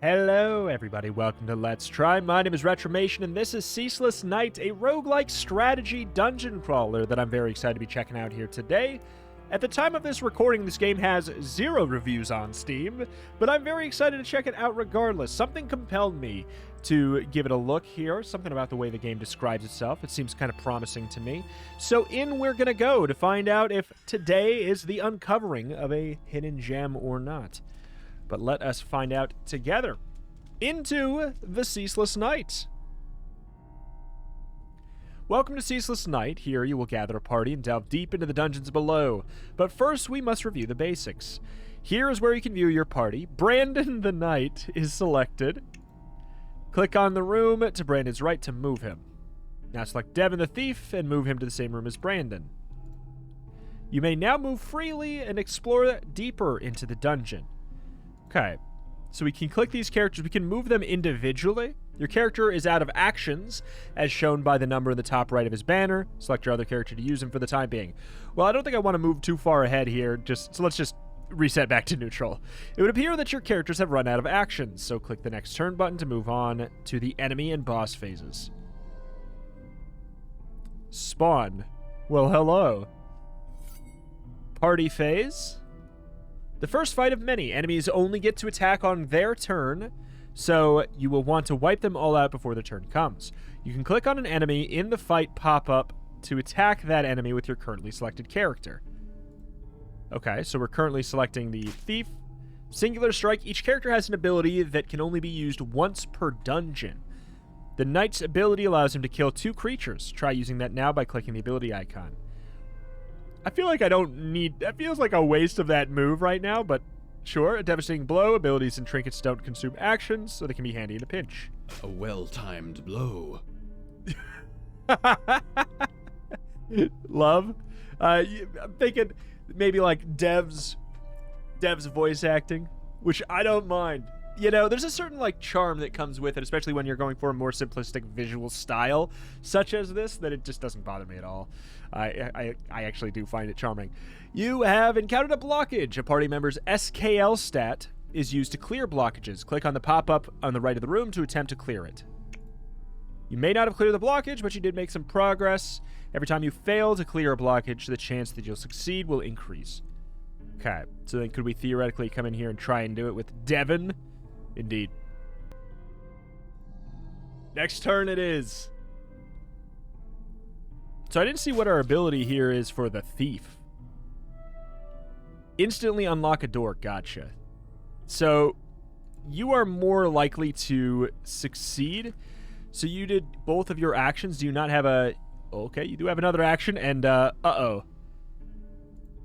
Hello everybody, welcome to Let's Try. My name is Retromation and this is Ceaseless Night, a roguelike strategy dungeon crawler that I'm very excited to be checking out here today. At the time of this recording, this game has 0 reviews on Steam, but I'm very excited to check it out regardless. Something compelled me to give it a look here, something about the way the game describes itself. It seems kind of promising to me. So in we're gonna go to find out if today is the uncovering of a hidden gem or not. But let us find out together. Into the Ceaseless Night. Welcome to Ceaseless Night. Here you will gather a party and delve deep into the dungeons below. But first, we must review the basics. Here is where you can view your party. Brandon the Knight is selected. Click on the room to Brandon's right to move him. Now select Devin the Thief and move him to the same room as Brandon. You may now move freely and explore deeper into the dungeon. Okay, so we can click these characters. We can move them individually. Your character is out of actions, as shown by the number in the top right of his banner. Select your other character to use him for the time being. Well, I don't think I want to move too far ahead here, so let's just reset back to neutral. It would appear that your characters have run out of actions, so click the next turn button to move on to the enemy and boss phases. Spawn. Well, hello. Party phase. The first fight of many. Enemies only get to attack on their turn, so you will want to wipe them all out before the turn comes. You can click on an enemy in the fight pop-up to attack that enemy with your currently selected character. Okay, so we're currently selecting the Thief. Singular Strike. Each character has an ability that can only be used once per dungeon. The Knight's ability allows him to kill 2 creatures. Try using that now by clicking the ability icon. I feel like I don't need... That feels like a waste of that move right now, but sure. A devastating blow. Abilities and trinkets don't consume actions, so they can be handy in a pinch. A well-timed blow. Love. I'm thinking maybe like Dev's voice acting, which I don't mind. You know, there's a certain like charm that comes with it, especially when you're going for a more simplistic visual style, such as this, that it just doesn't bother me at all. I actually do find it charming. You have encountered a blockage. A party member's SKL stat is used to clear blockages. Click on the pop-up on the right of the room to attempt to clear it. You may not have cleared the blockage, but you did make some progress. Every time you fail to clear a blockage, the chance that you'll succeed will increase. Okay, so then could we theoretically come in here and try and do it with Devin? Indeed. Next turn it is. So I didn't see what our ability here is for the Thief. Instantly unlock a door. Gotcha. So you are more likely to succeed. So you did both of your actions. Do you not have a... Okay, you do have another action, and uh-oh.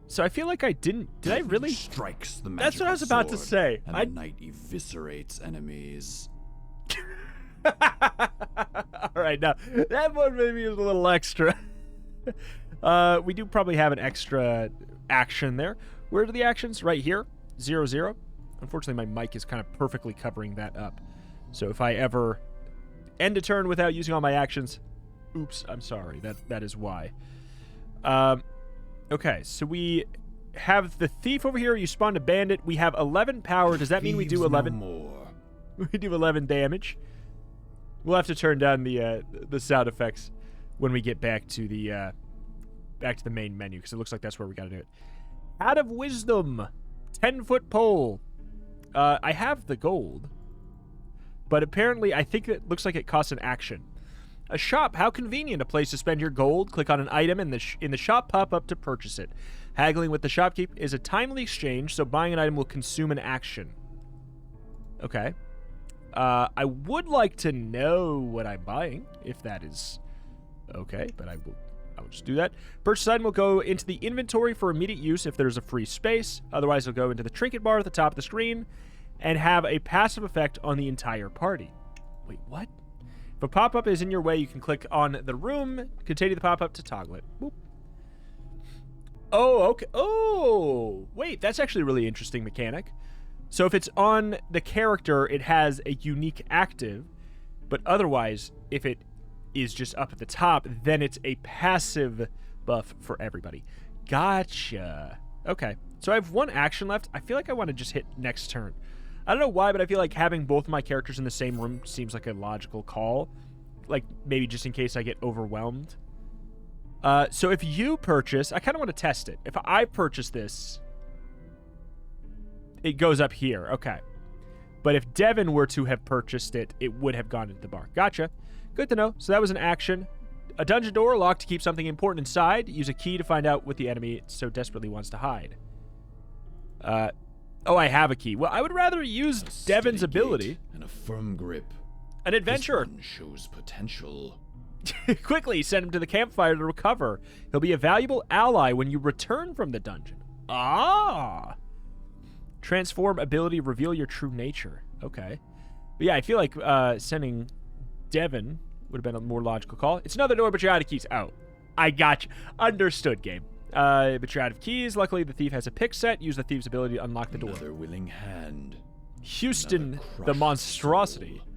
So I feel like I didn't... Did I really? Strikes the That's what I was about to say. And the knight eviscerates enemies. Alright, now, that one maybe is a little extra. We do probably have an extra action there. Where are the actions? Right here. 0, 0. Unfortunately, my mic is kind of perfectly covering that up. So if I ever end a turn without using all my actions, oops, I'm sorry. That is why. Okay, so we have the Thief over here. You spawned a bandit. We have 11 power. Does that mean we do 11? No more. We do 11 damage. We'll have to turn down the sound effects when we get back to the main menu, because it looks like that's where we got to do it. Hat of Wisdom, 10-foot pole. I have the gold, but apparently I think it looks like it costs an action. A shop, how convenient, a place to spend your gold. Click on an item in the shop pop-up to purchase it. Haggling with the shopkeep is a timely exchange, so buying an item will consume an action. Okay. I would like to know what I'm buying, if that is okay, but I will just do that. Purchase item will go into the inventory for immediate use if there's a free space. Otherwise, it'll go into the trinket bar at the top of the screen and have a passive effect on the entire party. Wait, what? If a pop-up is in your way, you can click on the room, continue the pop-up to toggle it. Boop. Oh, okay. Oh, wait, that's actually a really interesting mechanic. So if it's on the character, it has a unique active, but otherwise, if it is just up at the top, then it's a passive buff for everybody. Gotcha. Okay, so I have one action left. I feel like I want to just hit next turn. I don't know why, but I feel like having both of my characters in the same room seems like a logical call. Like, maybe just in case I get overwhelmed. So if you purchase... I kind of want to test it. If I purchase this, it goes up here. Okay. But if Devin were to have purchased it, it would have gone into the bar. Gotcha. Good to know. So that was an action. A dungeon door locked to keep something important inside. Use a key to find out what the enemy so desperately wants to hide. Oh, I have a key. Well, I would rather use Devin's ability. And a firm grip. An adventurer. This one shows potential. Quickly send him to the campfire to recover. He'll be a valuable ally when you return from the dungeon. Ah. Transform ability, reveal your true nature. Okay. But yeah, I feel like sending Devin would have been a more logical call. It's another door, but you're out of keys. Oh, I got you. Understood, game. But you're out of keys. Luckily, the thief has a pick set. Use the thief's ability to unlock the door. Another willing hand. Houston, the monstrosity. Soul.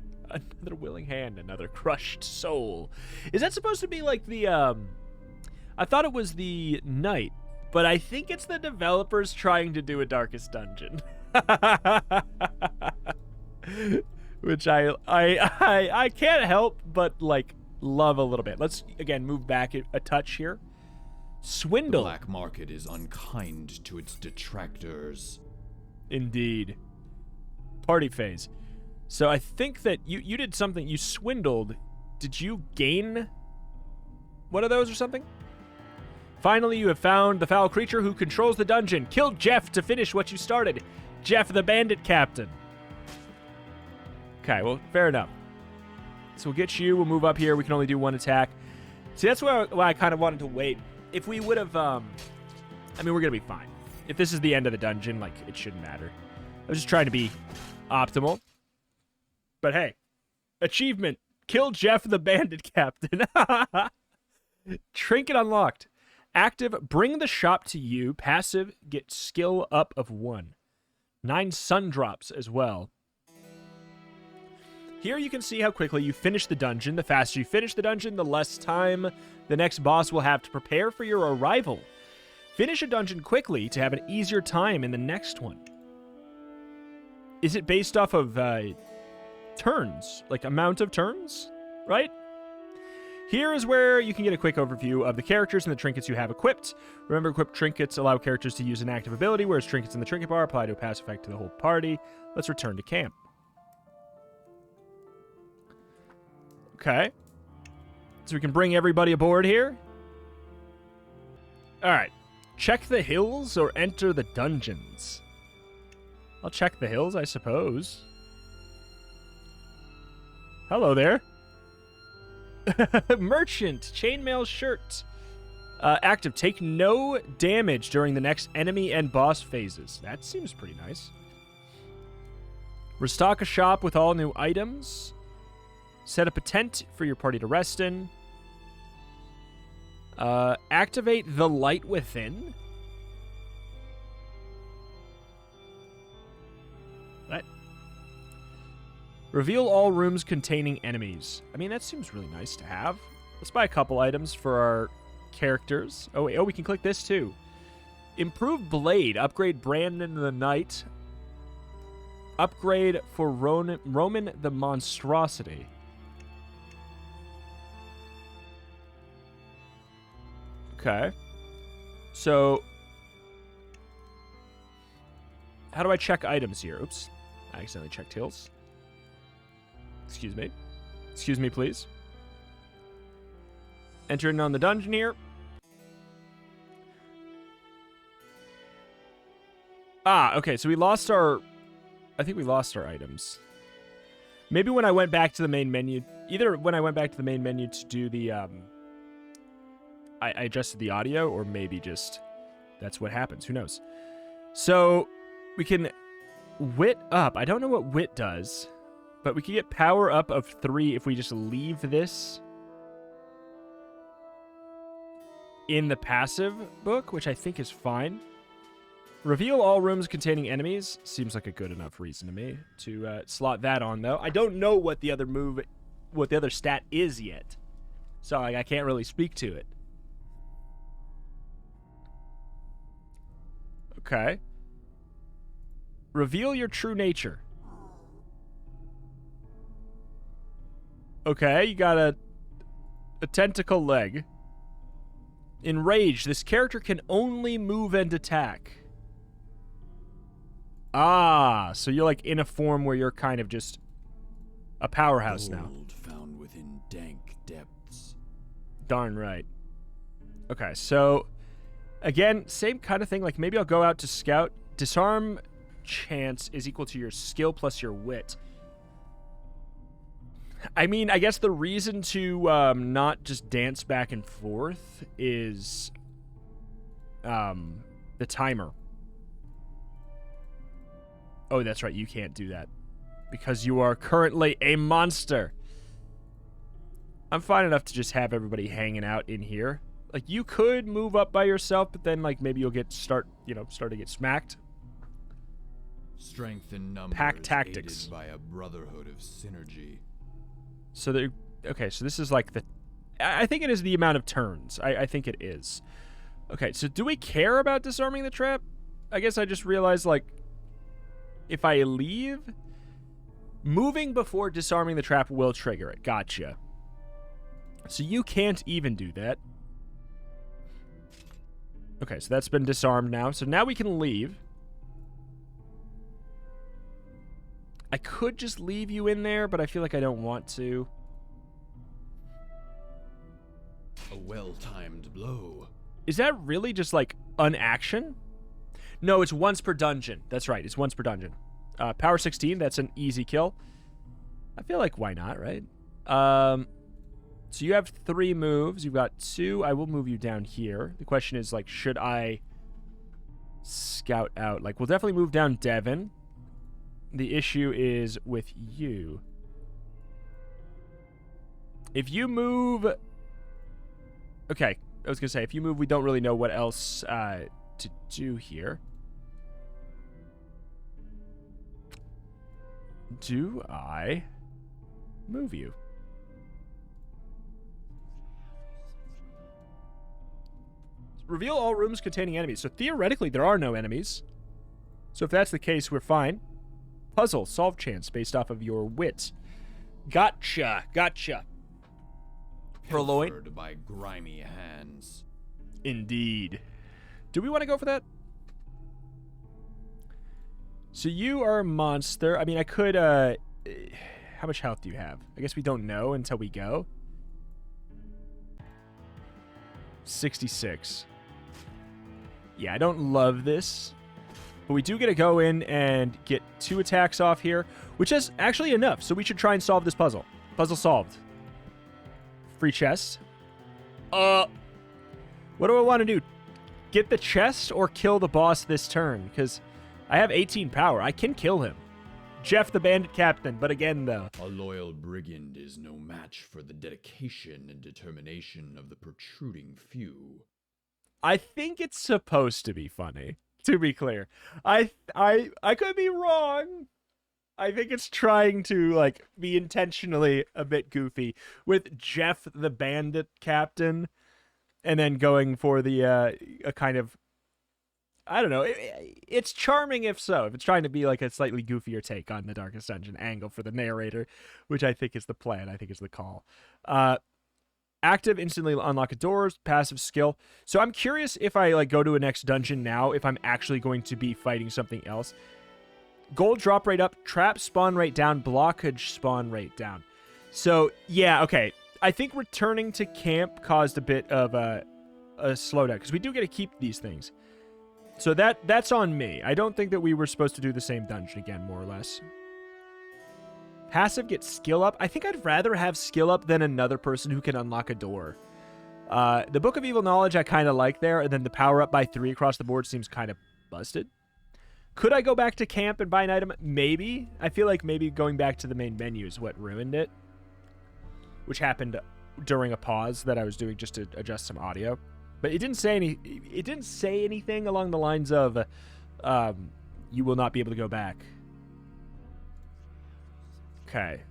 Another willing hand, another crushed soul. Is that supposed to be like the, I thought it was the knight, but I think it's the developers trying to do a Darkest Dungeon. Which I can't help but, like, love a little bit. Let's, again, move back a touch here. Swindle. The black market is unkind to its detractors. Indeed. Party phase. So I think that you did something. You swindled. Did you gain one of those or something? Finally, you have found the foul creature who controls the dungeon. Kill Jeff to finish what you started. Jeff the bandit captain. Okay, well, fair enough. So we'll get you. We'll move up here. We can only do one attack. See, that's why I kind of wanted to wait. If we would have, I mean, we're going to be fine. If this is the end of the dungeon, like, it shouldn't matter. I was just trying to be optimal. But hey, achievement. Kill Jeff the bandit captain. Trinket unlocked. Active, bring the shop to you. Passive, get skill up of 1. 9 sun drops as well. Here you can see how quickly you finish the dungeon. The faster you finish the dungeon, the less time the next boss will have to prepare for your arrival. Finish a dungeon quickly to have an easier time in the next one. Is it based off of turns? Like amount of turns? Right? Here is where you can get a quick overview of the characters and the trinkets you have equipped. Remember, equipped trinkets allow characters to use an active ability, whereas trinkets in the trinket bar apply to a passive effect to the whole party. Let's return to camp. Okay. So we can bring everybody aboard here. Alright. Check the hills or enter the dungeons. I'll check the hills, I suppose. Hello there. Merchant. Chainmail shirt. Active. Take no damage during the next enemy and boss phases. That seems pretty nice. Restock a shop with all new items. Set up a tent for your party to rest in. Activate the light within. What? Reveal all rooms containing enemies. I mean, that seems really nice to have. Let's buy a couple items for our characters. Oh, wait. Oh, we can click this too. Improve blade. Upgrade Brandon the Knight. Upgrade for Roman the Monstrosity. Okay. So, how do I check items here? Oops. I accidentally checked hills. Excuse me. Excuse me, please. Entering on the dungeon here. Ah, okay. So we lost our... I think we lost our items. Maybe when I went back to the main menu... Either when I went back to the main menu to do the... I adjusted the audio, or maybe just that's what happens. Who knows? So we can wit up. I don't know what wit does, but we can get power up of 3 if we just leave this in the passive book, which I think is fine. Reveal all rooms containing enemies. Seems like a good enough reason to me to slot that on, though. I don't know what the other stat is yet, so I can't really speak to it. Okay. Reveal your true nature. Okay, you got a tentacle leg. Enraged, this character can only move and attack. Ah, so you're like in a form where you're kind of just a powerhouse now. Gold found within dank depths. Darn right. Okay, so again, same kind of thing. Like maybe I'll go out to scout. Disarm chance is equal to your skill plus your wit. I mean, I guess the reason to not just dance back and forth is the timer. Oh, that's right. You can't do that because you are currently a monster. I'm fine enough to just have everybody hanging out in here. Like, you could move up by yourself, but then, like, maybe you'll start to get smacked. Strength in numbers Pack tactics. aided by a brotherhood of synergy. So okay, so this is like I think it is the amount of turns. I think it is. Okay, so do we care about disarming the trap? I guess I just realized, like, if I leave, moving before disarming the trap will trigger it. Gotcha. So you can't even do that. Okay, so that's been disarmed now. So now we can leave. I could just leave you in there, but I feel like I don't want to. A well-timed blow. Is that really just, like, an action? No, it's once per dungeon. That's right, it's once per dungeon. Power 16, that's an easy kill. I feel like, why not, right? So you have 3 moves. You've got 2. I will move you down here. The question is, like, should I scout out? Like, we'll definitely move down Devon. The issue is with you. If you move... Okay, I was going to say, if you move, we don't really know what else to do here. Do I move you? Reveal all rooms containing enemies. So theoretically, there are no enemies. So if that's the case, we're fine. Puzzle, solve chance based off of your wit. Gotcha. Purloin. Pilfered by grimy hands. Indeed. Do we want to go for that? So you are a monster. I mean, I could, how much health do you have? I guess we don't know until we go. 66. Yeah, I don't love this. But we do get to go in and get 2 attacks off here, which is actually enough. So we should try and solve this puzzle. Puzzle solved. Free chest. What do I want to do? Get the chest or kill the boss this turn? Because I have 18 power. I can kill him. Jeff the Bandit Captain. But again, though. A loyal brigand is no match for the dedication and determination of the protruding few. I think it's supposed to be funny. To be clear, I could be wrong. I think it's trying to, like, be intentionally a bit goofy with Jeff the Bandit Captain, and then going for the a kind of, I don't know. It's charming if so. If it's trying to be like a slightly goofier take on the Darkest Dungeon angle for the narrator, which I think is the plan. I think is the call. Active, instantly unlock doors, passive skill. So I'm curious if I, like, go to a next dungeon now, if I'm actually going to be fighting something else. Gold drop rate up, trap spawn rate down, blockage spawn rate down. So, yeah, okay. I think returning to camp caused a bit of a slowdown, because we do get to keep these things. So that's on me. I don't think that we were supposed to do the same dungeon again, more or less. Passive gets skill up. I think I'd rather have skill up than another person who can unlock a door. The Book of Evil Knowledge I kind of like there, and then the power up by 3 across the board seems kind of busted. Could I go back to camp and buy an item? Maybe. I feel like maybe going back to the main menu is what ruined it, which happened during a pause that I was doing just to adjust some audio. But it didn't say anything along the lines of you will not be able to go back. Okay.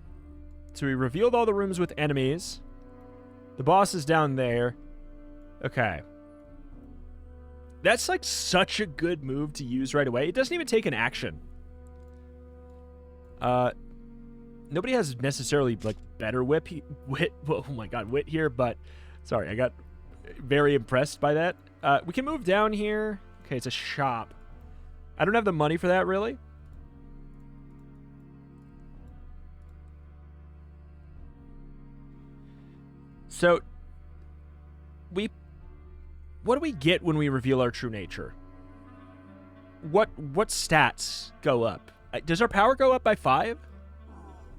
So we revealed all the rooms with enemies. The boss is down there. Okay. That's, like, such a good move to use right away. It doesn't even take an action. Nobody has necessarily, like, better wit. Oh, my God, wit here, but... Sorry, I got very impressed by that. We can move down here. Okay, it's a shop. I don't have the money for that, really. So, what do we get when we reveal our true nature? What stats go up? Does our power go up by 5?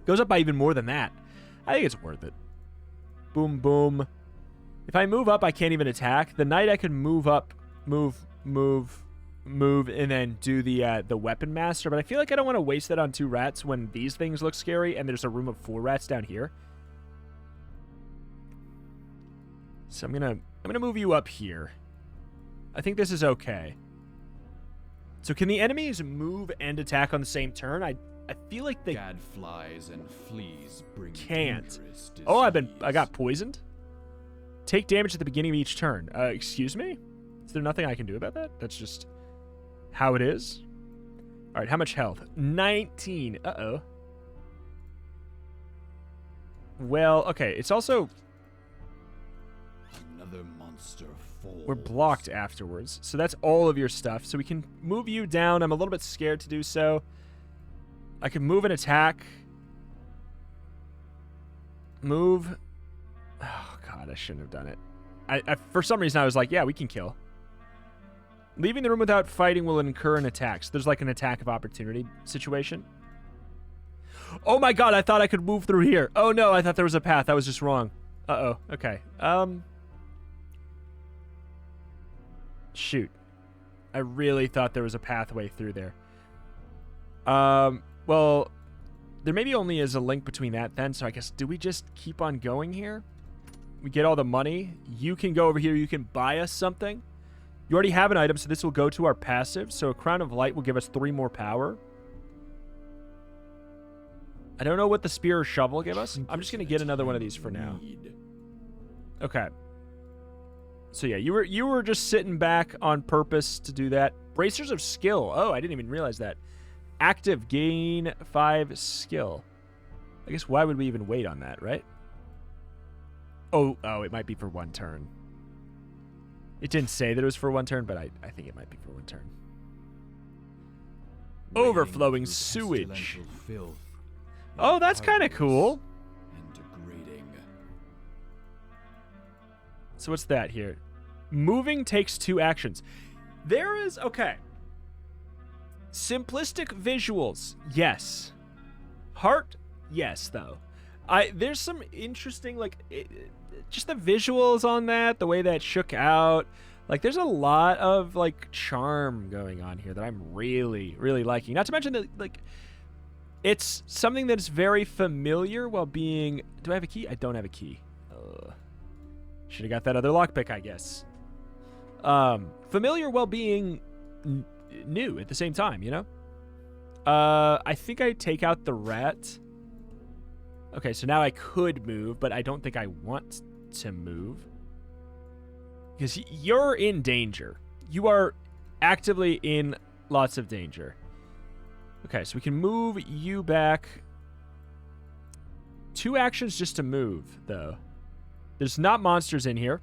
Goes up by even more than that. I think it's worth it. Boom, boom. If I move up, I can't even attack. The knight, I can move up, move, and then do the weapon master. But I feel like I don't want to waste that on 2 rats when these things look scary and there's a room of 4 rats down here. So I'm gonna move you up here. I think this is okay. So can the enemies move and attack on the same turn? I feel like they gadflies and fleas bring can't. Oh, I got poisoned. Take damage at the beginning of each turn. Excuse me? Is there nothing I can do about that? That's just how it is. All right, how much health? 19. Uh-oh. Well, okay. It's also... Another monster falls. We're blocked afterwards. So that's all of your stuff. So we can move you down. I'm a little bit scared to do so. I can move and attack. Move... Oh, God, I shouldn't have done it. I for some reason, I was like, yeah, we can kill. Leaving the room without fighting will incur an attack. So there's like an attack of opportunity situation. Oh, my God, I thought I could move through here. Oh, no, I thought there was a path. I was just wrong. Uh-oh. Okay. Shoot. I really thought there was a pathway through there. Well, there maybe only is a link between that then, so I guess, do we just keep on going here? We get all the money. You can go over here. You can buy us something. You already have an item, so this will go to our passive. So a Crown of Light will give us 3 more power. I don't know what the Spear or Shovel will give us. I'm just going to get another one of these for now. Okay. So yeah, you were just sitting back on purpose to do that. Bracers of Skill. Oh, I didn't even realize that. Active, gain 5 skill. I guess why would we even wait on that, right? Oh, it might be for 1 turn. It didn't say that it was for 1 turn, but I think it might be for 1 turn. Overflowing sewage. Oh, that's kind of cool. So what's that here? Moving takes 2 actions. There is... Okay. Simplistic visuals. Yes. Heart? Yes, though. There's some interesting, like... just the visuals on that, the way that shook out. Like, there's a lot of, like, charm going on here that I'm really, really liking. Not to mention that, like, it's something that's very familiar while being... Do I have a key? I don't have a key. Should have got that other lockpick, I guess. Familiar while being new at the same time, you know? I think I take out the rat. Okay, so now I could move, but I don't think I want to move. Because you're in danger. You are actively in lots of danger. Okay, so we can move you back. 2 actions just to move, though. There's not monsters in here.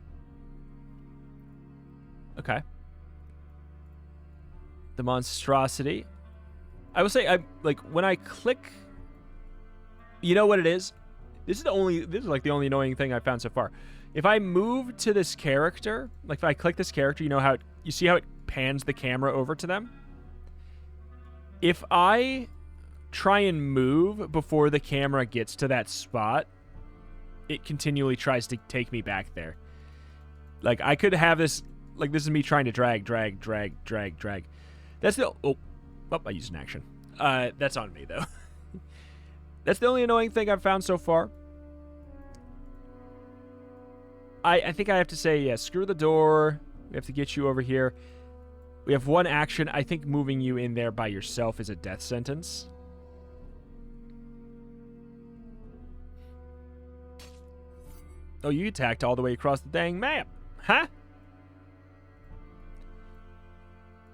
Okay. The monstrosity. I will say, when I click... You know what it is? This is like the only annoying thing I've found so far. If I move to this character, like if I click this character, you see how it pans the camera over to them? If I try and move before the camera gets to that spot, it continually tries to take me back there. Like, I could have this, like, this is me trying to drag. That's the, I used an action. That's on me, though. That's the only annoying thing I've found so far. I think I have to say, yeah, screw the door. We have to get you over here. We have 1 action. I think moving you in there by yourself is a death sentence. Oh, you attacked all the way across the dang map. Huh?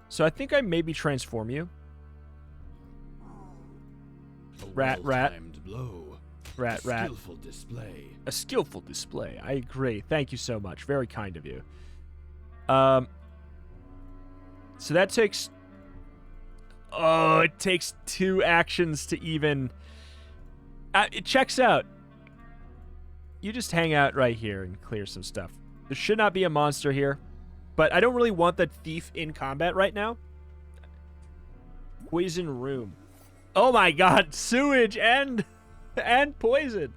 So I think I maybe transform you. Rat. Blow. Rat. Skillful display. A skillful display. I agree. Thank you so much. Very kind of you. So that takes... Oh, it takes 2 actions to even... it checks out. You just hang out right here and clear some stuff. There should not be a monster here, but I don't really want the thief in combat right now. Poison room. Oh my god, sewage and poison.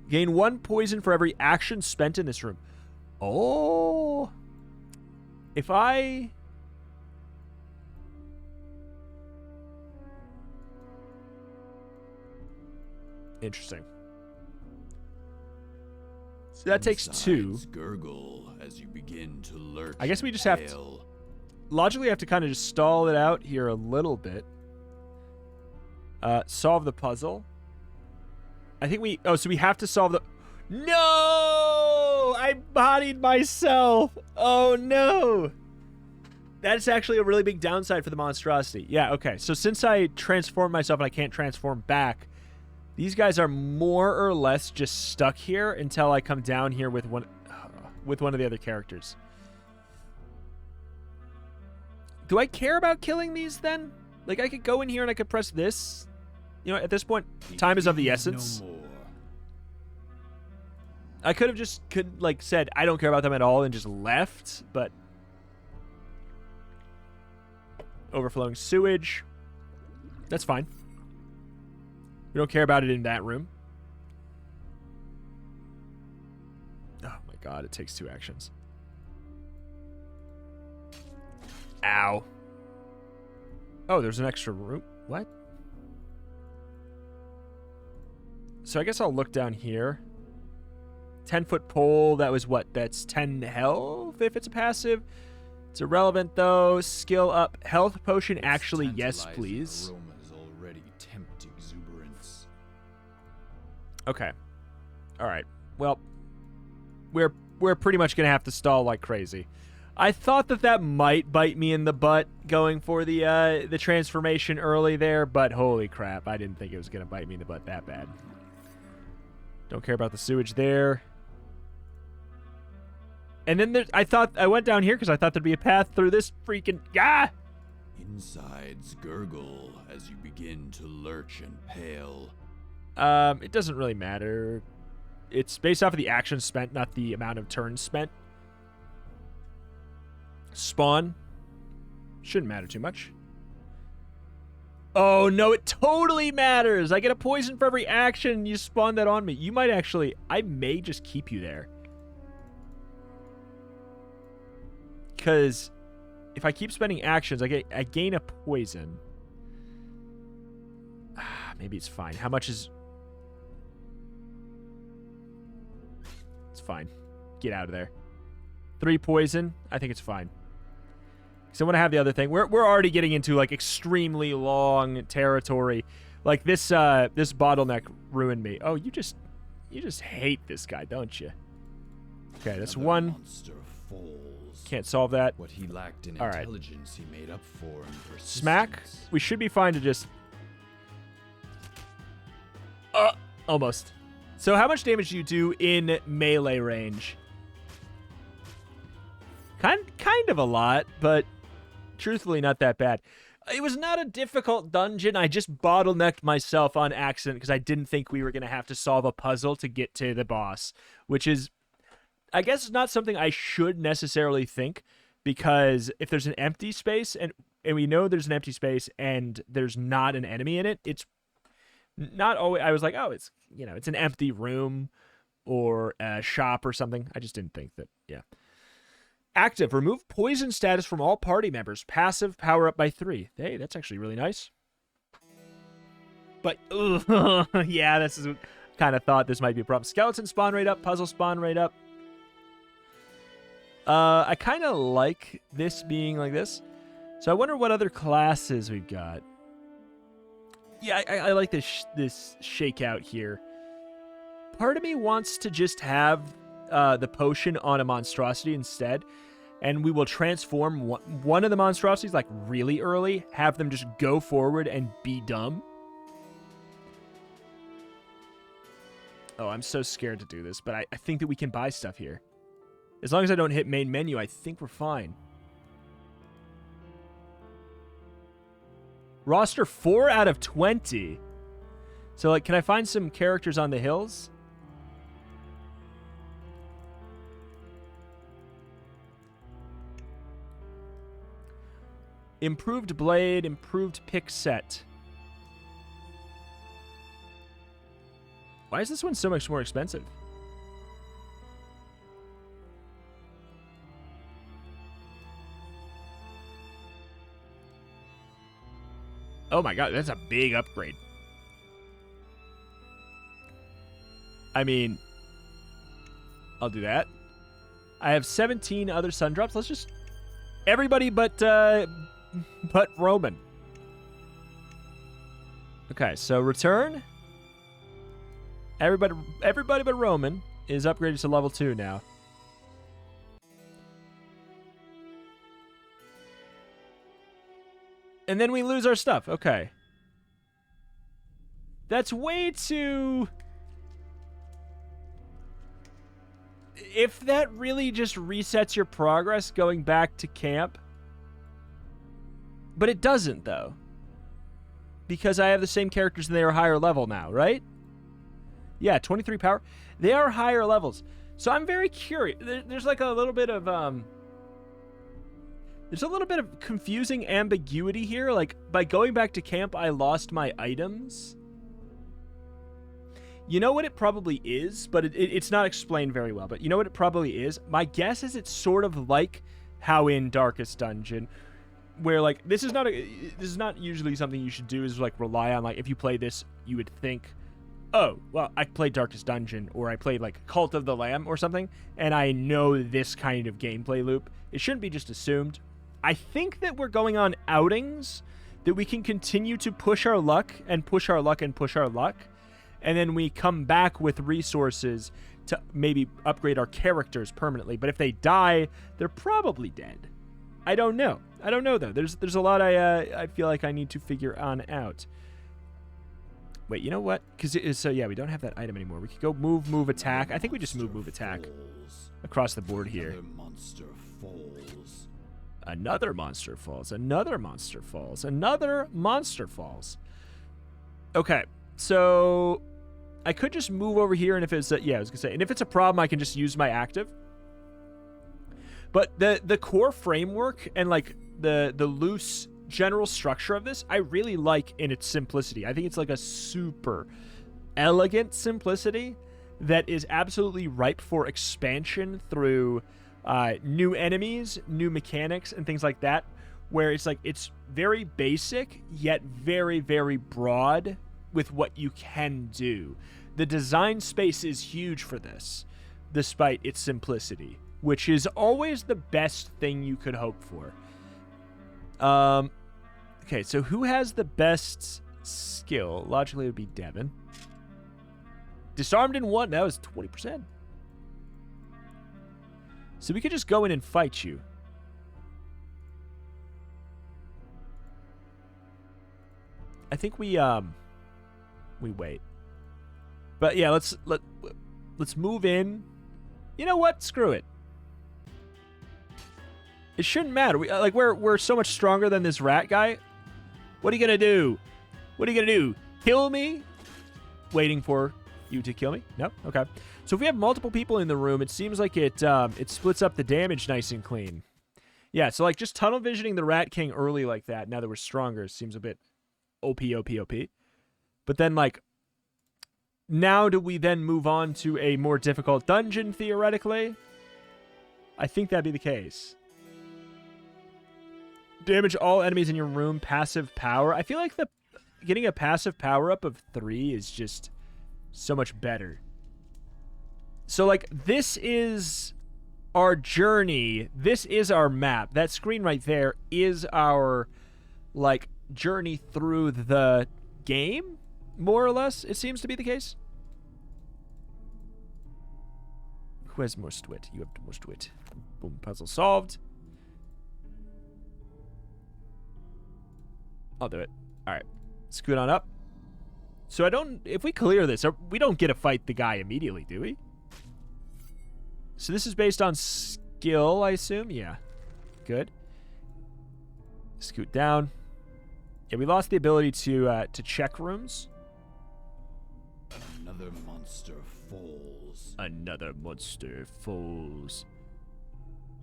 Gain 1 poison for every action spent in this room. Oh. If I... Interesting. So that takes 2. Gurgle as you begin to lurch. I guess we just have to... Logically, I have to kind of just stall it out here a little bit. Solve the puzzle. I think we... Oh, so we have to solve the... No! I bodied myself! Oh, no! That's actually a really big downside for the monstrosity. Yeah, okay. So since I transformed myself and I can't transform back, these guys are more or less just stuck here until I come down here with one of the other characters. Do I care about killing these then? Like, I could go in here and I could press this. You know, at this point, time is of the essence. No more. I could have just said I don't care about them at all and just left, but overflowing sewage. That's fine. We don't care about it in that room. Oh my god, it takes 2 actions. Ow. Oh, there's an extra room. What? So I guess I'll look down here. 10-foot pole, that was what? That's 10 health if it's a passive. It's irrelevant though. Skill up. Health potion, actually, yes, please. Already tempt exuberance. Okay. All right. Well, we're pretty much gonna have to stall like crazy. I thought that might bite me in the butt going for the transformation early there, but holy crap, I didn't think it was gonna bite me in the butt that bad. Don't care about the sewage there. And then I went down here because I thought there'd be a path through this freaking... Ah! Insides gurgle as you begin to lurch and pale. It doesn't really matter. It's based off of the action spent, not the amount of turns spent. Spawn. Shouldn't matter too much. Oh, no, it totally matters. I get a poison for every action. You spawn that on me. You might actually... I may just keep you there. Because if I keep spending actions, I gain a poison. Maybe it's fine. How much is... It's fine. Get out of there. 3 poison. I think it's fine. Because I want to have the other thing. We're already getting into like extremely long territory. Like this this bottleneck ruined me. Oh, you just hate this guy, don't you? Okay, that's Another 1. Monster falls. Can't solve that. What he lacked in All right. intelligence, he made up for in persistence. Smack. We should be fine to just... Almost. So how much damage do you do in melee range? Kind of a lot, but truthfully not that bad. It was not a difficult dungeon. I just bottlenecked myself on accident because I didn't think we were going to have to solve a puzzle to get to the boss, which is, I guess, not something I should necessarily think, because if there's an empty space and we know there's an empty space and there's not an enemy in it, it's not always... I was like, oh, it's, you know, it's an empty room or a shop or something. I just didn't think that, yeah. Active, remove poison status from all party members. Passive, power up by 3. Hey, that's actually really nice. But, yeah, this is kind of thought this might be a problem. Skeleton spawn rate up, puzzle spawn rate up. I kind of like this being like this. So I wonder what other classes we've got. Yeah, I like this shakeout here. Part of me wants to just have the potion on a monstrosity instead, and we will transform one of the monstrosities like really early, have them just go forward and be dumb. Oh, I'm so scared to do this, but I think that we can buy stuff here. As long as I don't hit main menu, I think we're fine. Roster 4 out of 20. So, like, can I find some characters on the hills? Improved blade, improved pick set. Why is this one so much more expensive? Oh my god, that's a big upgrade. I mean, I'll do that. I have 17 other sun drops. Let's just... Everybody but Roman. Okay, so return. Everybody but Roman is upgraded to level 2 now. And then we lose our stuff. Okay. That's way too... If that really just resets your progress going back to camp. But it doesn't, though. Because I have the same characters and they are higher level now, right? Yeah, 23 power. They are higher levels. So I'm very curious. There's like a little bit of... There's a little bit of confusing ambiguity here. Like, by going back to camp, I lost my items. You know what it probably is, but it's not explained very well. But you know what it probably is? My guess is it's sort of like how in Darkest Dungeon, where, like, this is not usually something you should do, is, like, rely on, like, if you play this, you would think, oh, well, I played Darkest Dungeon, or I played, like, Cult of the Lamb or something, and I know this kind of gameplay loop. It shouldn't be just assumed. I think that we're going on outings that we can continue to push our luck and push our luck and push our luck, and then we come back with resources to maybe upgrade our characters permanently. But if they die, they're probably dead. I don't know. I don't know, though. There's a lot I feel like I need to figure on out. Wait, you know what? Because so yeah, we don't have that item anymore. We could go move, attack. I think we just move, attack across the board here. Another monster falls. Another monster falls. Another monster falls. Another monster falls. Okay, so I could just move over here, and if it's yeah, I was gonna say, and if it's a problem, I can just use my active. But the core framework and, like, the loose general structure of this, I really like in its simplicity. I think it's like a super elegant simplicity that is absolutely ripe for expansion through new enemies, new mechanics, and things like that, where it's like it's very basic yet very, very broad with what you can do. The design space is huge for this, despite its simplicity, which is always the best thing you could hope for. Okay, so who has the best skill? Logically, it would be Devin. Disarmed in 1, that was 20%. So we could just go in and fight you. I think we wait. But yeah, let's move in. You know what? Screw it. It shouldn't matter. We're so much stronger than this rat guy. What are you gonna do? What are you gonna do? Kill me? Waiting for you to kill me? No? Okay. So if we have multiple people in the room, it seems like it splits up the damage nice and clean. Yeah, so, like, just tunnel visioning the Rat King early like that, now that we're stronger, seems a bit OP. But then, like, now do we then move on to a more difficult dungeon, theoretically? I think that'd be the case. Damage all enemies in your room, passive power. I feel like getting a passive power up of 3 is just so much better. So, like, this is our journey. This is our map. That screen right there is our, like, journey through the game, more or less. It seems to be the case. Who has more wit? You have the most wit. Boom, puzzle solved. I'll do it. All right. Scoot on up. So I don't... If we clear this, we don't get to fight the guy immediately, do we? So this is based on skill, I assume? Yeah. Good. Scoot down. Yeah, we lost the ability to check rooms. Another monster falls. Another monster falls.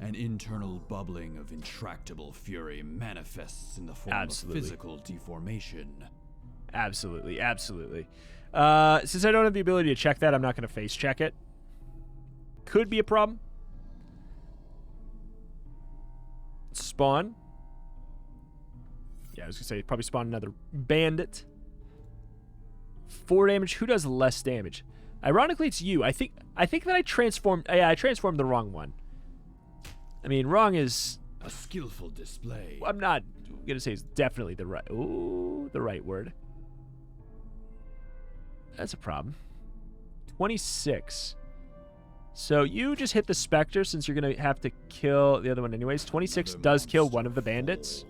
An internal bubbling of intractable fury manifests in the form of physical deformation. Absolutely, absolutely. Since I don't have the ability to check that, I'm not going to face check it. Could be a problem. Spawn. Yeah, I was going to say, probably spawn another bandit. 4 damage. Who does less damage? Ironically, it's you. I think that I transformed... Yeah, I transformed the wrong one. I mean, wrong is... A skillful display. I'm not going to say it's definitely the right... Ooh, the right word. That's a problem. 26. So you just hit the Spectre since you're going to have to kill the other one anyways. 26 does kill one of the bandits.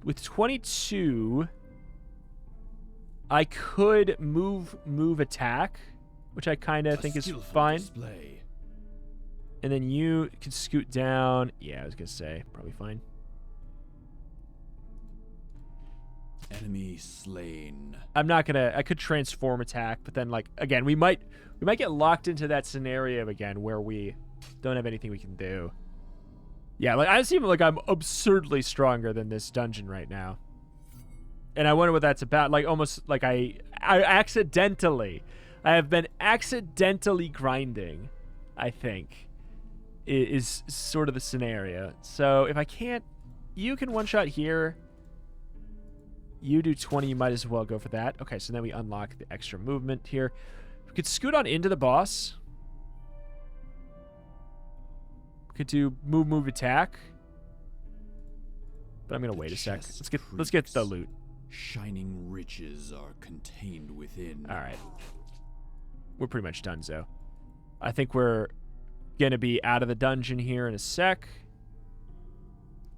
With 22, I could move attack, which I kind of think is fine. Display. And then you can scoot down. Yeah, I was going to say, probably fine. Enemy slain. I'm not going to... I could transform attack, but then, like, again, we might get locked into that scenario again where we don't have anything we can do. Yeah, like, I seem like I'm absurdly stronger than this dungeon right now. And I wonder what that's about. Like, almost like I accidentally... I have been accidentally grinding, I think, is sort of the scenario. So, if I can't... You can one-shot here. You do 20, you might as well go for that. Okay, so then we unlock the extra movement here. We could scoot on into the boss. We could do move, attack. But I'm gonna wait a sec. Let's get the loot. Shining riches are contained within. Alright. We're pretty much done, Zo. I think we're gonna be out of the dungeon here in a sec.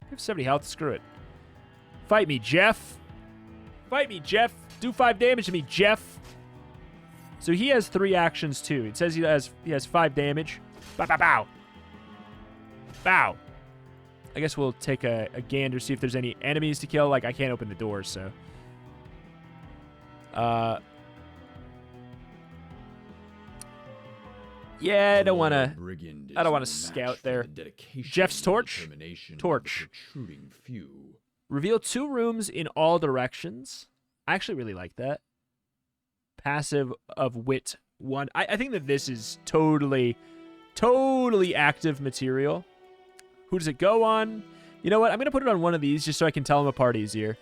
I have 70 health, screw it. Fight me, Jeff. Fight me, Jeff. Do 5 damage to me, Jeff. So he has 3 actions too. It says he has 5 damage. Bow, bow, bow. Bow. I guess we'll take a gander, see if there's any enemies to kill. Like, I can't open the doors, so. Yeah, I don't want to scout there. Jeff's torch. Torch. Reveal 2 rooms in all directions. I actually really like that. Passive of wit 1. I think that this is totally active material. Who does it go on? You know what? I'm going to put it on one of these just so I can tell them apart easier.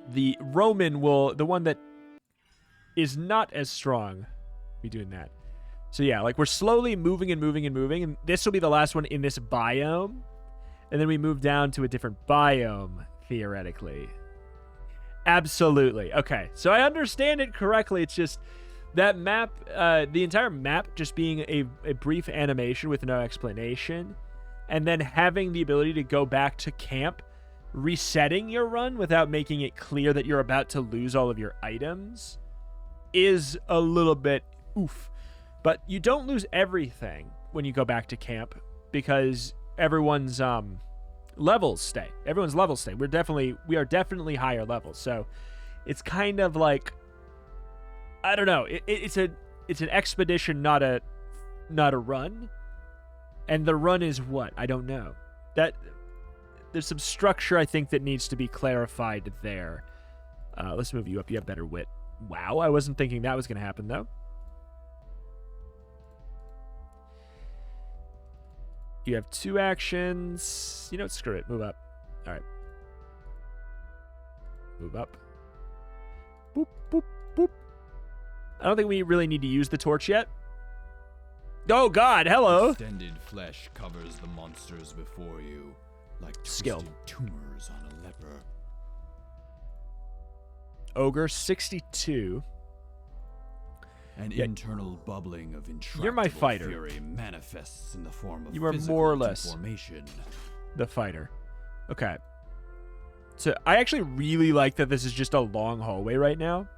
The Roman will... The one that is not as strong... Be doing that. So yeah, like we're slowly moving and moving and moving. And this will be the last one in this biome. And then we move down to a different biome, theoretically. Absolutely. Okay, so I understand it correctly. It's just that map, the entire map just being a brief animation with no explanation. And then having the ability to go back to camp, resetting your run without making it clear that you're about to lose all of your items is a little bit oof. But you don't lose everything when you go back to camp because everyone's levels stay. Everyone's levels stay. We are definitely higher levels. So it's kind of like, I don't know. It's an expedition, not a run. And the run is what? I don't know. That there's some structure I think that needs to be clarified there. Let's move you up. You have better wit. Wow, I wasn't thinking that was going to happen though. You have 2 actions. You know what? Screw it. Move up. All right. Move up. Boop, boop, boop. I don't think we really need to use the torch yet. Oh, God. Hello. Extended flesh covers the monsters before you, like skill tumors on a leper. Ogre 62. An internal bubbling of intractable You're my fighter. Fury manifests in the form of you are more or less deformation. The fighter. Okay. So I actually really like that this is just a long hallway right now.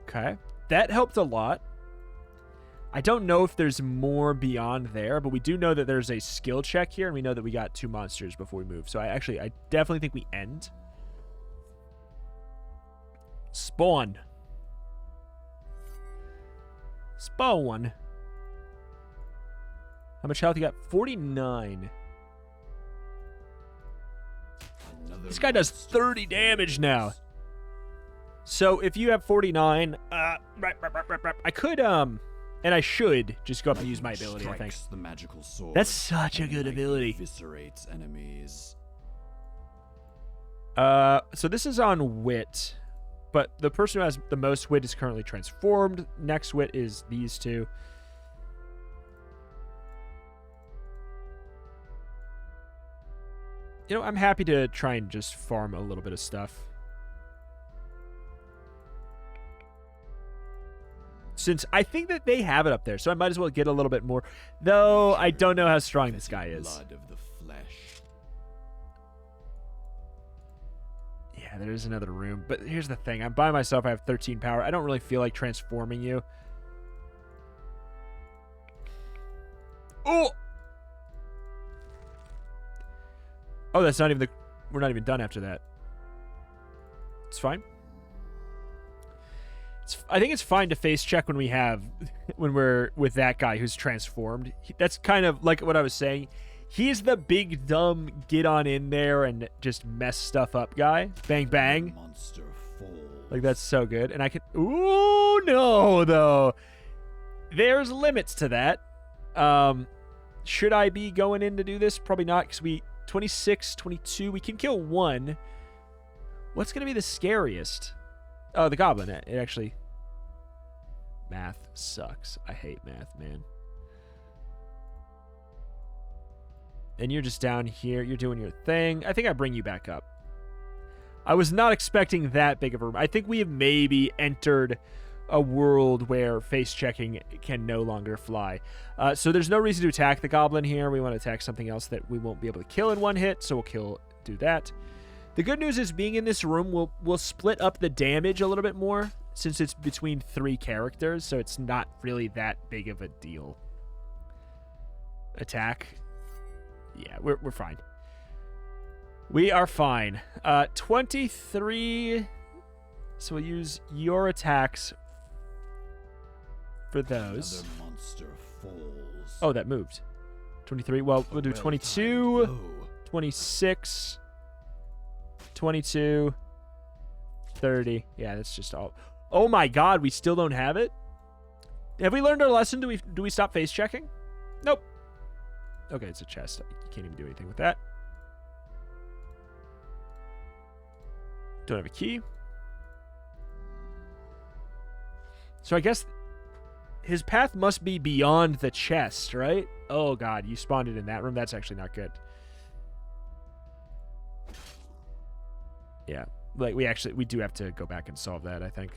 Okay. That helped a lot. I don't know if there's more beyond there, but we do know that there's a skill check here, and we know that we got 2 monsters before we move. So I definitely think we end. Spawn. Spawn. How much health you got? 49. This guy does 30 damage now. So if you have 49, I could, and I should just go up and use my ability, I think. The magical sword. That's such a good ability. Eviscerates enemies. So this is on wit, but the person who has the most wit is currently transformed. Next wit is these two. You know, I'm happy to try and just farm a little bit of stuff. Since I think that they have it up there, so I might as well get a little bit more. Though I don't know how strong this guy is. Blood of the flesh. Yeah, there is another room. But here's the thing. I'm by myself. I have 13 power. I don't really feel like transforming you. Oh! Oh, that's not even the... We're not even done after that. It's fine. I think it's fine to face check when we're with that guy who's transformed. That's kind of like what I was saying. He's the big dumb get on in there and just mess stuff up guy. Bang bang. Monster falls. Like that's so good. And I can ooh no though. There's limits to that. Should I be going in to do this? Probably not, because we 26, 22. We can kill one. What's gonna be the scariest? Oh, the goblin. It actually... Math sucks. I hate math, man. And you're just down here. You're doing your thing. I think I bring you back up. I was not expecting that big of a room. I think we have maybe entered a world where face checking can no longer fly. So there's no reason to attack the goblin here. We want to attack something else that we won't be able to kill in one hit, so we'll do that. The good news is being in this room will split up the damage a little bit more since it's between 3 characters, so it's not really that big of a deal. Attack. Yeah, we're fine. We are fine. 23. So we'll use your attacks for those. Another monster falls. Oh, that moved. 23. Well, we'll do 22, 26, 22, 30. Yeah, that's just all. Oh my god, we still don't have it? Have we learned our lesson? Do we stop face checking? Nope. Okay, it's a chest. You can't even do anything with that. Don't have a key. So I guess his path must be beyond the chest, right? Oh god, you spawned it in that room. That's actually not good. Yeah, like we do have to go back and solve that, I think.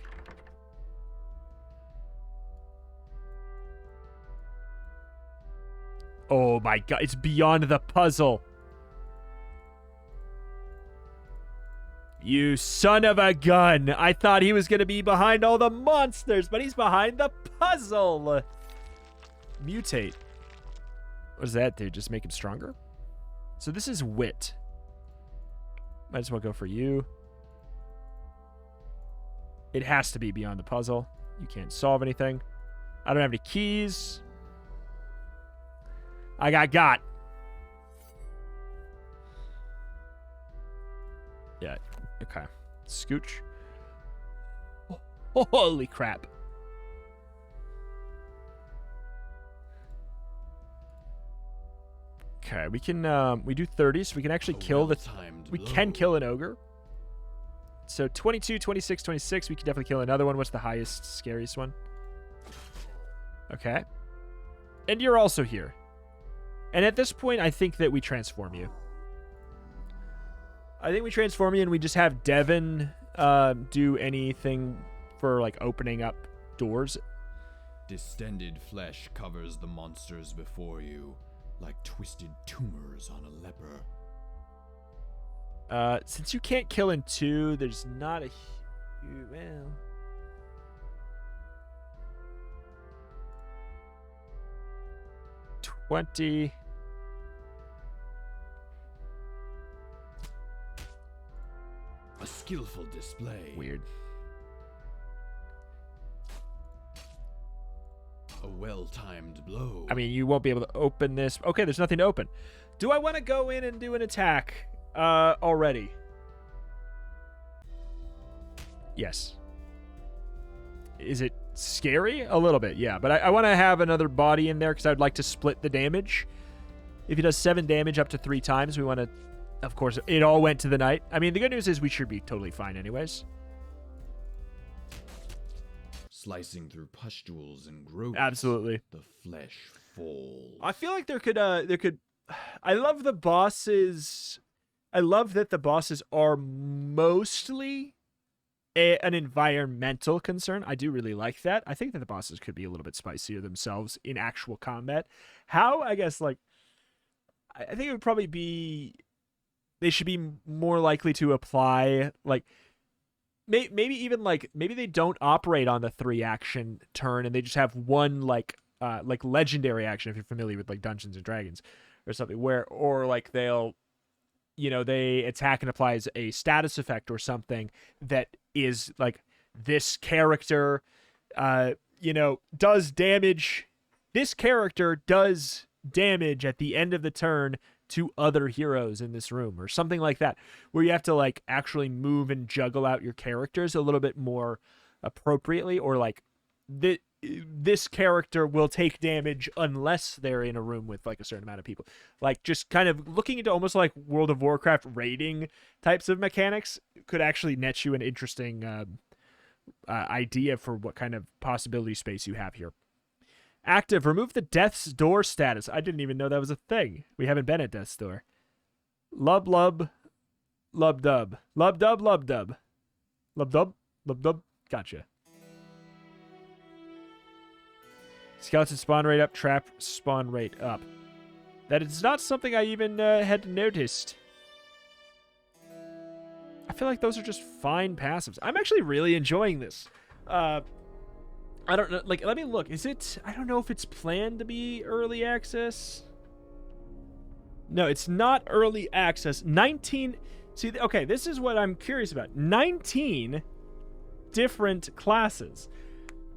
Oh my god, it's beyond the puzzle. You son of a gun. I thought he was going to be behind all the monsters, but he's behind the puzzle. Mutate. What does that do? Just make him stronger? So this is wit. Might as well go for you. It has to be beyond the puzzle. You can't solve anything. I don't have any keys. I got. Yeah. Okay. Scooch. Oh, holy crap. Okay, we can we do 30, so we can actually kill we can kill an ogre. So 22, 26, 26, we can definitely kill another one. What's the highest, scariest one? Okay. And you're also here. And at this point, I think that we transform you. I think we transform you and we just have Devin do anything for, like, opening up doors. Distended flesh covers the monsters before you, like twisted tumors on a leper. Since you can't kill in 2, there's not a... Well... 20... A skillful display. Weird. A well-timed blow. I mean, you won't be able to open this. Okay, there's nothing to open. Do I want to go in and do an attack already? Yes. Is it scary? A little bit, yeah. But I want to have another body in there because I would like to split the damage. If he does 7 damage up to 3 times, we want to... Of course, it all went to the knight. I mean, the good news is we should be totally fine anyways. Slicing through pustules and growths. Absolutely. The flesh falls. I feel like there could I love the bosses. I love that the bosses are mostly an environmental concern. I do really like that. I think that the bosses could be a little bit spicier themselves in actual combat. How? I guess, like, I think it would probably be, they should be more likely to apply, like, maybe even, like, maybe they don't operate on the 3-action turn and they just have one, like legendary action, if you're familiar with, like, Dungeons and Dragons or something, where, or, like, they'll, you know, they attack and applies a status effect or something that is, like, this character, you know, does damage. This character does damage at the end of the turn to other heroes in this room or something like that, where you have to, like, actually move and juggle out your characters a little bit more appropriately, or, like, this character will take damage unless they're in a room with, like, a certain amount of people. Like, just kind of looking into almost like World of Warcraft raiding types of mechanics could actually net you an interesting idea for what kind of possibility space you have here. Active, remove the Death's Door status. I didn't even know that was a thing. We haven't been at Death's Door. Lub dub. Lub dub. Lub dub. Lub dub. Gotcha. Skeleton spawn rate up, trap spawn rate up. That is not something I even had noticed. I feel like those are just fine passives. I'm actually really enjoying this. I don't know, like, let me look. Is it, I don't know if it's planned to be early access. No, it's not early access. 19, see, okay, this is what I'm curious about. 19 different classes.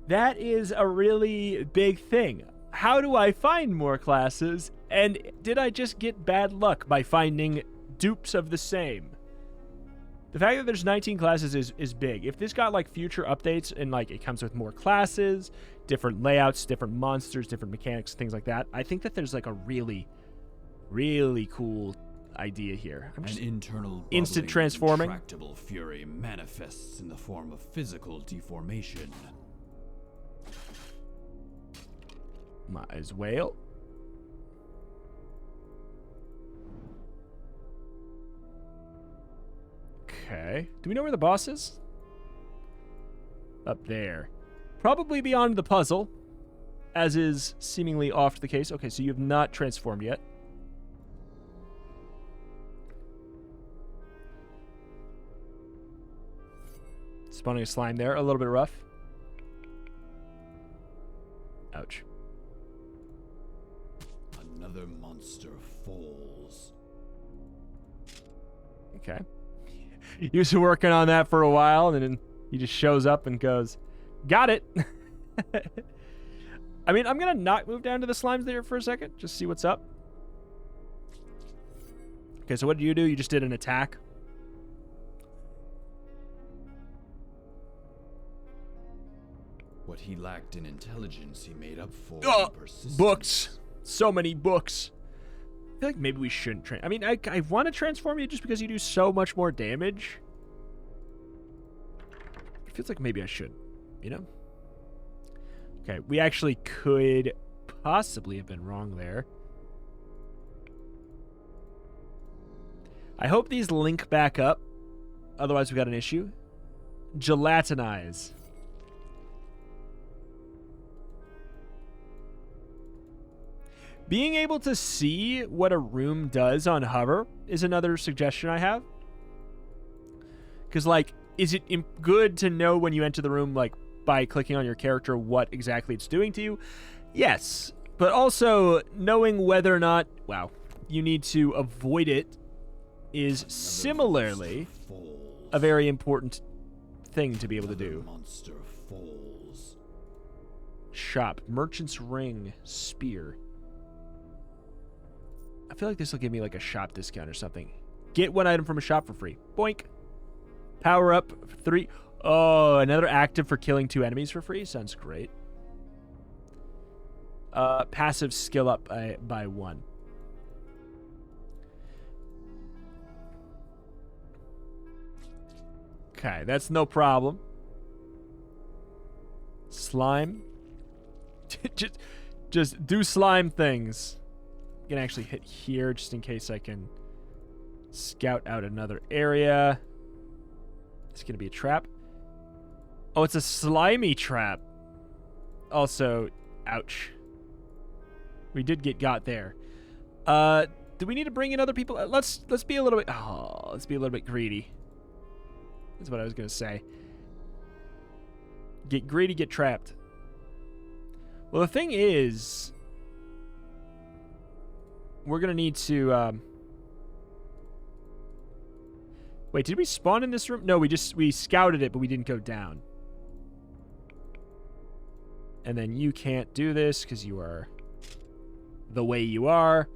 That is a really big thing. How do I find more classes? And did I just get bad luck by finding dupes of the same? The fact that there's 19 classes is big. If this got, like, future updates and, like, it comes with more classes, different layouts, different monsters, different mechanics, things like that, I think that there's, like, a really, really cool idea here. An internal instant transforming. Intractable fury manifests in the form of physical deformation. Might as well. Okay. Do we know where the boss is? Up there. Probably beyond the puzzle, as is seemingly oft the case. Okay, so you have not transformed yet. Spawning a slime there. A little bit rough. Ouch. Another monster falls. Okay. He was working on that for a while, and then he just shows up and goes, got it. I mean, I'm going to not move down to the slimes there for a second, just see what's up. Okay, so what did you do? You just did an attack. What he lacked in intelligence, he made up for in persistence. Books. So many books. I feel like maybe we shouldn't I mean, I want to transform you just because you do so much more damage. It feels like maybe I should, you know? Okay, we actually could possibly have been wrong there. I hope these link back up. Otherwise, we got an issue. Gelatinize. Being able to see what a room does on hover is another suggestion I have. Because, like, is it good to know when you enter the room, like, by clicking on your character what exactly it's doing to you? Yes. But also, knowing whether or not, wow, you need to avoid it is similarly a very important thing to be able to do. Monster falls. Shop. Merchant's Ring. Spear. I feel like this will give me like a shop discount or something. Get one item from a shop for free. Boink. Power up 3. Oh, another active for killing 2 enemies for free? Sounds great. Passive skill up by 1. Okay, that's no problem. Slime. just do slime things. I'm gonna actually hit here just in case I can scout out another area. It's gonna be a trap. Oh, it's a slimy trap. Also, ouch. We did get got there. Do we need to bring in other people? Let's be a little bit. Oh, let's be a little bit greedy. That's what I was gonna say. Get greedy, get trapped. Well, the thing is, we're gonna need to. Wait, did we spawn in this room? No, we scouted it, but we didn't go down. And then you can't do this because you are the way you are.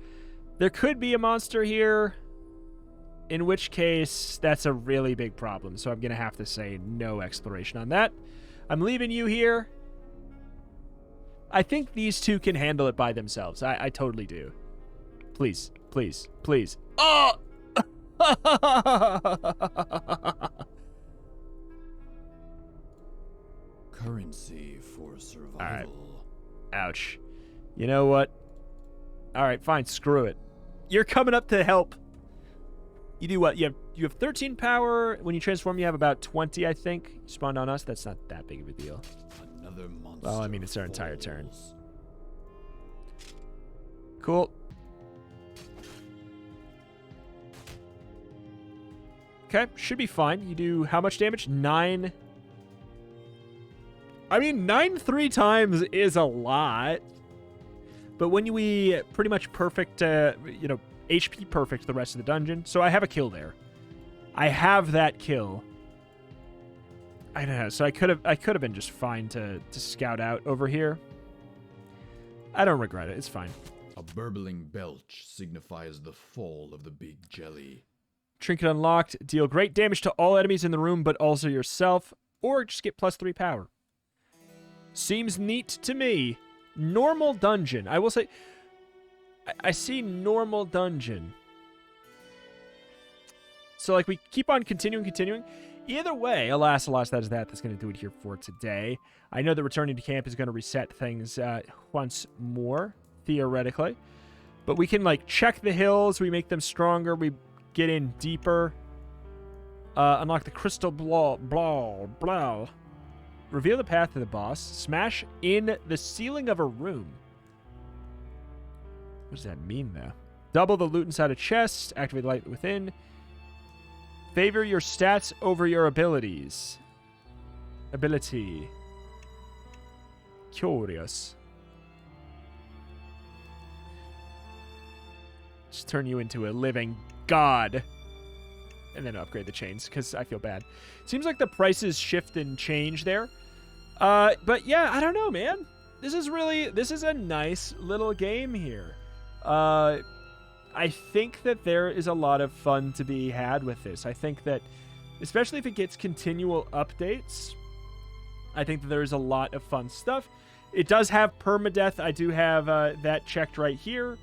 There could be a monster here, in which case that's a really big problem. So I'm going to have to say no exploration on that. I'm leaving you here. I think these two can handle it by themselves. I totally do. Please, please, please. Oh! Currency for survival. All right. Ouch. You know what? All right, fine. Screw it. You're coming up to help. You do what? You have 13 power. When you transform, you have about 20, I think. You spawned on us. That's not that big of a deal. Another monster. Well, I mean, it's our entire turn. Cool. Okay, should be fine. You do how much damage? 9. I mean, 9 3 times is a lot. But when we pretty much perfect, HP perfect the rest of the dungeon. So I have a kill there. I have that kill. I don't know. So I could have been just fine to scout out over here. I don't regret it. It's fine. A burbling belch signifies the fall of the big jelly. Trinket unlocked. Deal great damage to all enemies in the room, but also yourself. Or just get +3 power. Seems neat to me. Normal dungeon. I will say, I see normal dungeon. So, like, we keep on continuing. Either way, alas, that's going to do it here for today. I know that returning to camp is going to reset things once more, theoretically. But we can, like, check the hills. We make them stronger. We get in deeper. Unlock the crystal blah. Reveal the path to the boss. Smash in the ceiling of a room. What does that mean, though? Double the loot inside a chest. Activate light within. Favor your stats over your abilities. Ability. Curious. Just turn you into a living god. And then upgrade the chains, because I feel bad. Seems like the prices shift and change there. But yeah, I don't know, man. This is a nice little game here. I think that there is a lot of fun to be had with this. I think that, especially if it gets continual updates, I think that there is a lot of fun stuff. It does have permadeath. I do have that checked right here.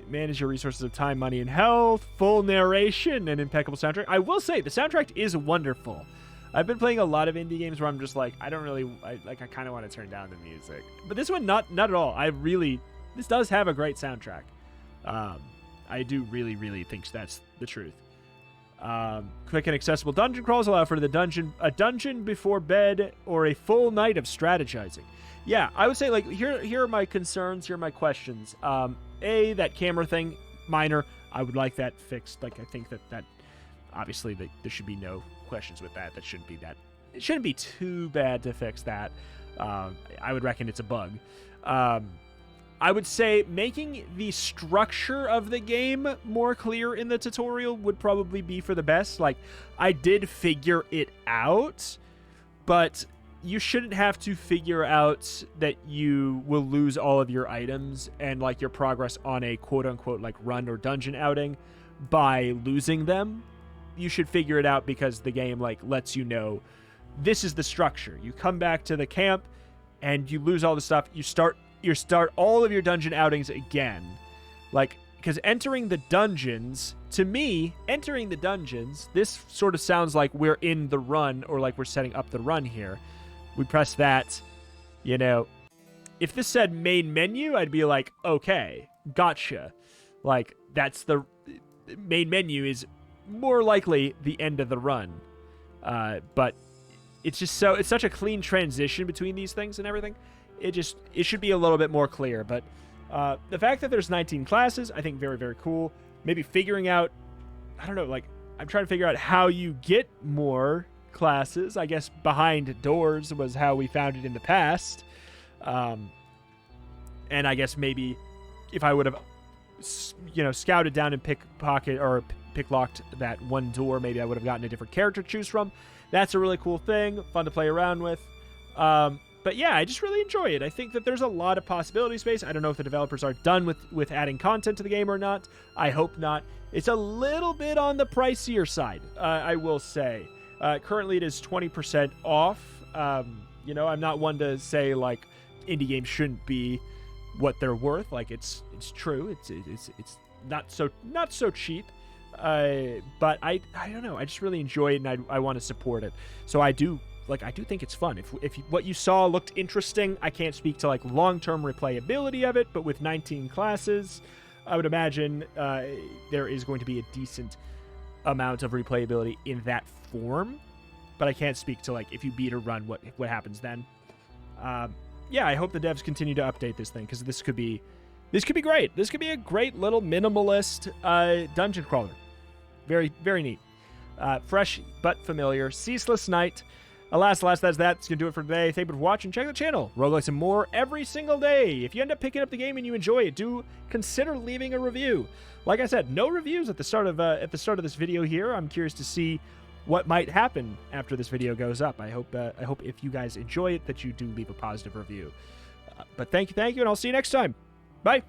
Manage your resources of time, money, and health. Full narration and impeccable soundtrack. I will say, the soundtrack is wonderful. I've been playing a lot of indie games where I'm just like, I kind of want to turn down the music. But this one, not at all. This does have a great soundtrack. I do really think that's the truth. Quick and accessible dungeon crawls allow for a dungeon before bed or a full night of strategizing. Yeah, I would say, like, here are my concerns, here are my questions. That camera thing, minor. I would like that fixed. Like, I think that Obviously, there should be no questions with that. It shouldn't be too bad to fix that. I would reckon it's a bug. I would say making the structure of the game more clear in the tutorial would probably be for the best. Like, I did figure it out, but you shouldn't have to figure out that you will lose all of your items and, like, your progress on a quote-unquote, like, run or dungeon outing by losing them. You should figure it out because the game, like, lets you know this is the structure. You come back to the camp and you lose all the stuff. You start all of your dungeon outings again. Like, because entering the dungeons, to me, this sort of sounds like we're in the run, or like we're setting up the run here. We press that, you know. If this said main menu, I'd be like, okay, gotcha. Like, that's the main menu is more likely the end of the run. But it's such a clean transition between these things and everything. It should be a little bit more clear. But the fact that there's 19 classes, I think very, very cool. Maybe figuring out, I don't know, like, I'm trying to figure out how you get more classes. I guess behind doors was how we found it in the past. And I guess maybe if I would have, scouted down and picklocked that one door, maybe I would have gotten a different character to choose from. That's a really cool thing, fun to play around with. But yeah, I just really enjoy it. I think that there's a lot of possibility space. I don't know if the developers are done with adding content to the game or not. I hope not. It's a little bit on the pricier side, I will say. Currently, it is 20% off. I'm not one to say, like, indie games shouldn't be what they're worth. Like, it's true. It's not so cheap. But I don't know. I just really enjoy it, and I want to support it. So I do think it's fun. If what you saw looked interesting, I can't speak to, like, long-term replayability of it, but with 19 classes, I would imagine there is going to be a decent amount of replayability in that form. But I can't speak to, like, if you beat a run, what happens then. Yeah, I hope the devs continue to update this thing, because this could be great. This could be a great little minimalist dungeon crawler. Very, very neat. Fresh but familiar. Ceaseless Night. Alas, that's that. That's going to do it for today. Thank you for watching. Check the channel. Roguelikes and more every single day. If you end up picking up the game and you enjoy it, do consider leaving a review. Like I said, no reviews at the start of this video here. I'm curious to see what might happen after this video goes up. I hope if you guys enjoy it that you do leave a positive review. But thank you, and I'll see you next time. Bye.